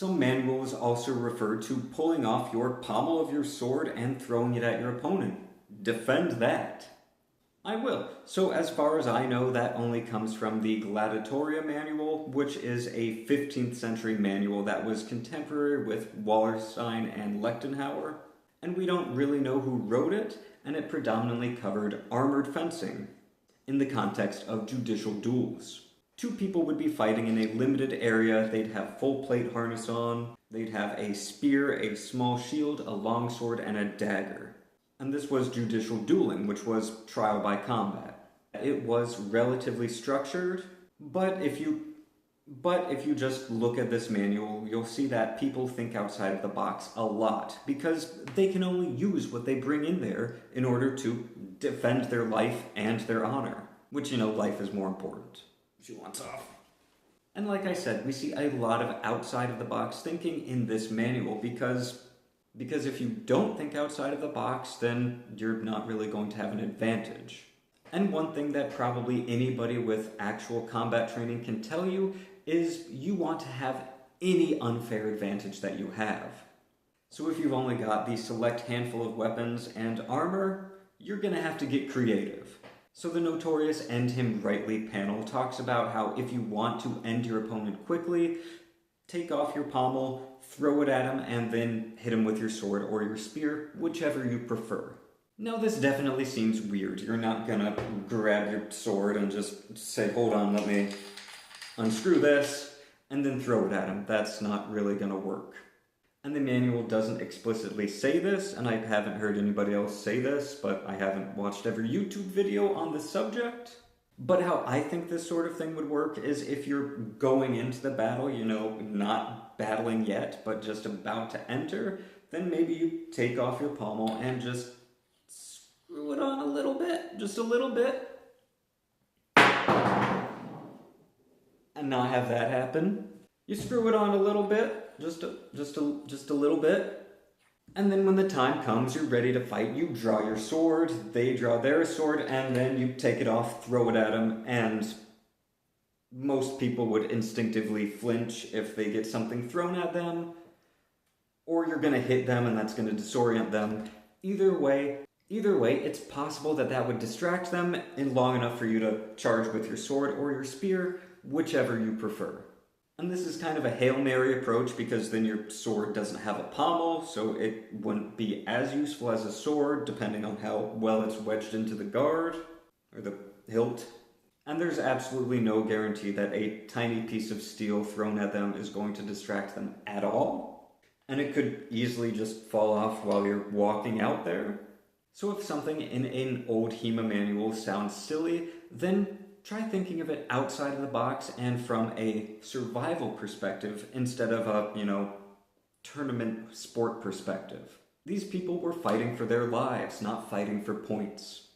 Some manuals also refer to pulling off your pommel of your sword and throwing it at your opponent. Defend that. I will. So as far as I know, that only comes from the Gladiatoria manual, which is a 15th century manual that was contemporary with Wallerstein and Lichtenhauer. And we don't really know who wrote it, and it predominantly covered armored fencing in the context of judicial duels. Two people would be fighting in a limited area. They'd have full plate harness on. They'd have a spear, a small shield, a longsword, and a dagger. And this was judicial dueling, which was trial by combat. It was relatively structured, but if you just look at this manual, you'll see that people think outside of the box a lot, because they can only use what they bring in there in order to defend their life and their honor, which, life is more important. She wants off. And like I said, we see a lot of outside of the box thinking in this manual because if you don't think outside of the box, then you're not really going to have an advantage. And one thing that probably anybody with actual combat training can tell you is you want to have any unfair advantage that you have. So if you've only got the select handful of weapons and armor, you're going to have to get creative. So the notorious End Him Rightly panel talks about how if you want to end your opponent quickly, take off your pommel, throw it at him, and then hit him with your sword or your spear, whichever you prefer. Now this definitely seems weird. You're not gonna grab your sword and just say, hold on, let me unscrew this, and then throw it at him. That's not really gonna work. And the manual doesn't explicitly say this, and I haven't heard anybody else say this, but I haven't watched every YouTube video on the subject. But how I think this sort of thing would work is if you're going into the battle, not battling yet, but just about to enter, then maybe you take off your pommel and just screw it on a little bit, just a little bit. And not have that happen. You screw it on a little bit, just a little bit. And then when the time comes, you're ready to fight, you draw your sword, they draw their sword, and then you take it off, throw it at them, and most people would instinctively flinch if they get something thrown at them, or you're going to hit them and that's going to disorient them. Either way, it's possible that would distract them in long enough for you to charge with your sword or your spear, whichever you prefer. And this is kind of a Hail Mary approach because then your sword doesn't have a pommel, so it wouldn't be as useful as a sword, depending on how well it's wedged into the guard, or the hilt. And there's absolutely no guarantee that a tiny piece of steel thrown at them is going to distract them at all. And it could easily just fall off while you're walking out there. So if something in an old HEMA manual sounds silly, then try thinking of it outside of the box and from a survival perspective instead of a, tournament sport perspective. These people were fighting for their lives, not fighting for points.